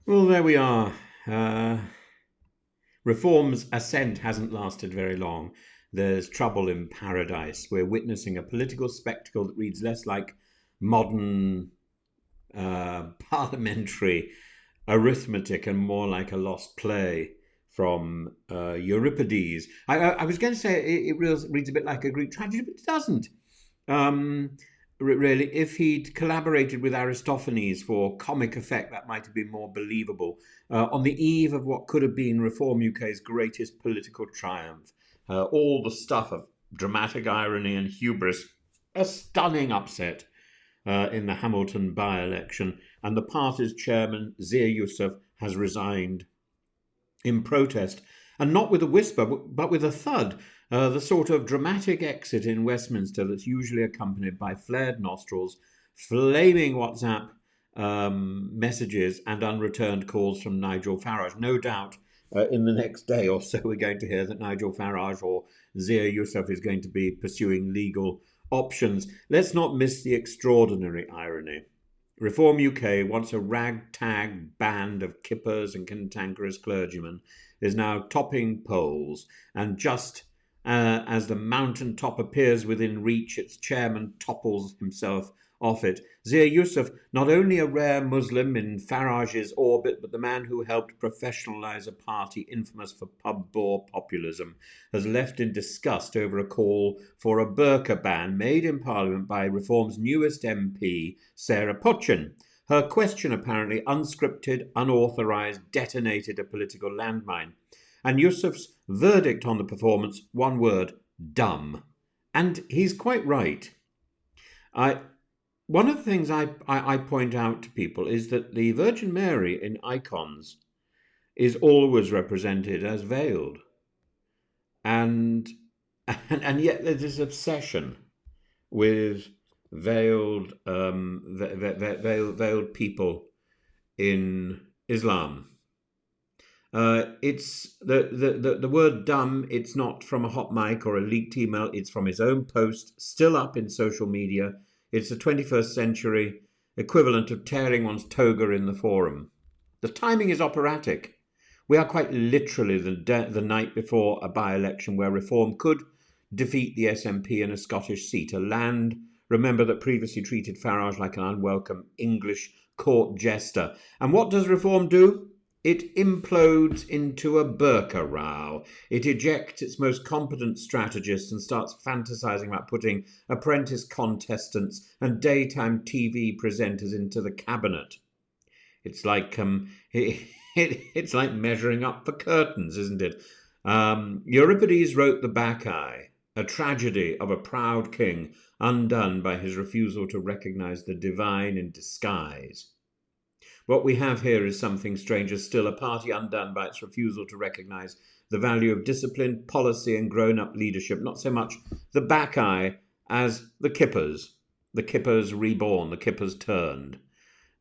Well, there we are. Uh, Reform's ascent hasn't lasted very long. There's trouble in paradise. We're witnessing a political spectacle that reads less like modern parliamentary arithmetic and more like a lost play from Euripides. I was going to say reads a bit like a Greek tragedy, but it doesn't. Um, Really, if he'd collaborated with Aristophanes for comic effect, that might have been more believable. On the eve of what could have been Reform UK's greatest political triumph, all the stuff of dramatic irony and hubris, a stunning upset in the Hamilton by election, and the party's chairman, Zia Yusuf, has resigned in protest, and not with a whisper, but with a thud, the sort of dramatic exit in Westminster that's usually accompanied by flared nostrils, flaming WhatsApp messages, and unreturned calls from Nigel Farage. No doubt in the next day or so, we're going to hear that Nigel Farage or Zia Yusuf is going to be pursuing legal options. Let's not miss the extraordinary irony. Reform UK, once a ragtag band of kippers and cantankerous clergymen, is now topping polls, and just as the mountain top appears within reach, its chairman topples himself off it. Zia Yusuf, not only a rare Muslim in Farage's orbit, but the man who helped professionalise a party infamous for pub bore populism, has left in disgust over a call for a burqa ban made in Parliament by Reform's newest MP, Sarah Putchin. Her question, apparently unscripted, unauthorised, detonated a political landmine. And Yusuf's verdict on the performance, one word, dumb. And he's quite right. One of the things I point out to people is that the Virgin Mary in icons is always represented as veiled. And yet there's this obsession with veiled people in Islam. It's the word dumb. It's not from a hot mic or a leaked email. It's from his own post, still up in social media. It's the 21st century equivalent of tearing one's toga in the forum. The timing is operatic. We are quite literally the night before a by-election where Reform could defeat the SNP in a Scottish seat, a land, remember, that previously treated Farage like an unwelcome English court jester. And what does Reform do? It implodes into a burqa row. It ejects its most competent strategists and starts fantasizing about putting apprentice contestants and daytime TV presenters into the cabinet. It's like it's like measuring up for curtains, isn't it? Euripides wrote The Bacchae, a tragedy of a proud king undone by his refusal to recognize the divine in disguise. What we have here is something stranger still, a party undone by its refusal to recognise the value of discipline, policy and grown-up leadership, not so much the Bacchae as the Kippers reborn, the Kippers turned.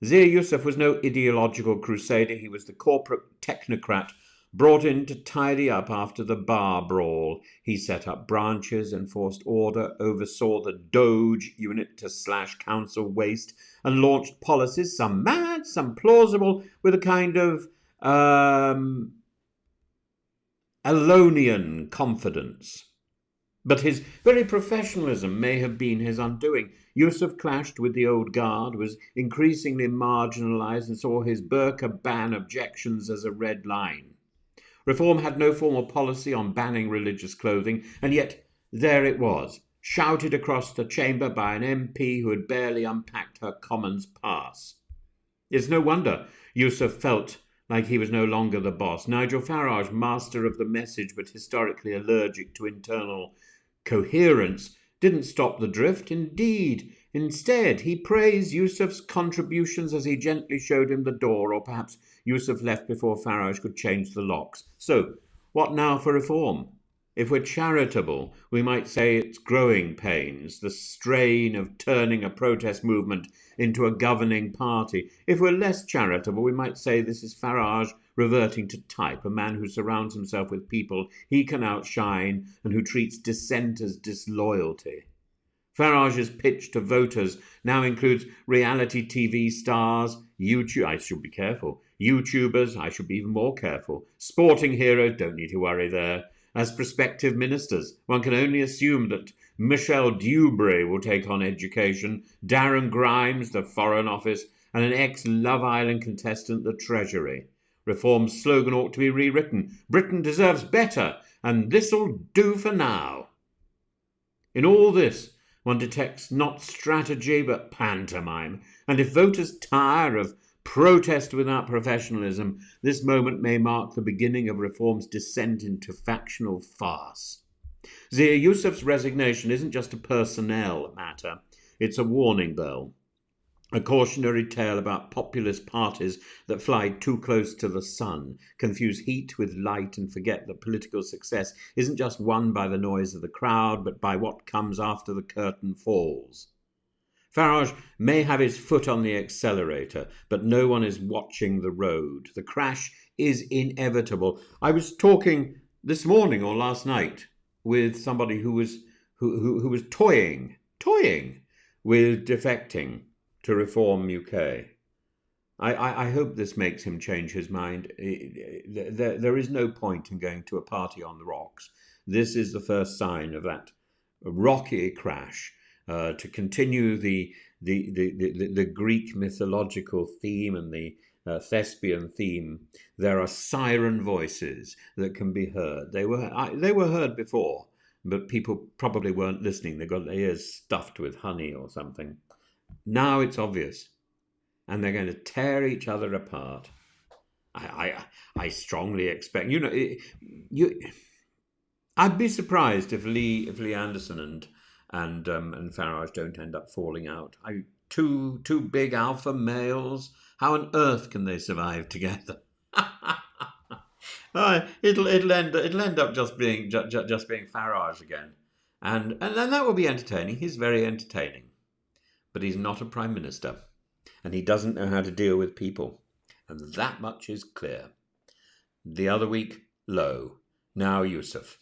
Zia Yusuf was no ideological crusader, he was the corporate technocrat brought in to tidy up after the bar brawl. He set up branches, enforced order, oversaw the Doge unit to slash council waste, and launched policies, some mad, some plausible, with a kind of Alonian confidence. But his very professionalism may have been his undoing. Yusuf clashed with the old guard, was increasingly marginalised, and saw his burqa ban objections as a red line. Reform had no formal policy on banning religious clothing, and yet there it was, shouted across the chamber by an MP who had barely unpacked her Commons pass. It's no wonder Yusuf felt like he was no longer the boss. Nigel Farage, master of the message but historically allergic to internal coherence, didn't stop the drift. Instead, he praised Yusuf's contributions as he gently showed him the door, or perhaps Yusuf left before Farage could change the locks. So, what now for Reform? If we're charitable, we might say it's growing pains, the strain of turning a protest movement into a governing party. If we're less charitable, we might say this is Farage reverting to type, a man who surrounds himself with people he can outshine and who treats dissent as disloyalty. Farage's pitch to voters now includes reality TV stars, I should be careful, YouTubers, I should be even more careful. Sporting heroes, don't need to worry there. As prospective ministers, one can only assume that Michelle Dewberry will take on education, Darren Grimes, the Foreign Office, and an ex-Love Island contestant, the Treasury. Reform's slogan ought to be rewritten. Britain deserves better, and this'll do for now. In all this, one detects not strategy but pantomime, and if voters tire of protest without professionalism, this moment may mark the beginning of Reform's descent into factional farce. Zia Yusuf's resignation isn't just a personnel matter, it's a warning bell. A cautionary tale about populist parties that fly too close to the sun, confuse heat with light, and forget that political success isn't just won by the noise of the crowd, but by what comes after the curtain falls. Farage may have his foot on the accelerator, but no one is watching the road. The crash is inevitable. I was talking this morning or last night with somebody who was toying with defecting to Reform UK. I hope this makes him change his mind. There is no point in going to a party on the rocks. This is the first sign of that rocky crash. To continue the Greek mythological theme and the thespian theme, there are siren voices that can be heard. They were heard before, but people probably weren't listening. They got their ears stuffed with honey or something. Now it's obvious, and they're going to tear each other apart. I strongly expect. I'd be surprised if Lee Anderson and Farage don't end up falling out. Two big alpha males. How on earth can they survive together? It'll end up just being Farage again, and that will be entertaining. He's very entertaining. But he's not a prime minister, and he doesn't know how to deal with people, and that much is clear. The other week, Low, now Yusuf.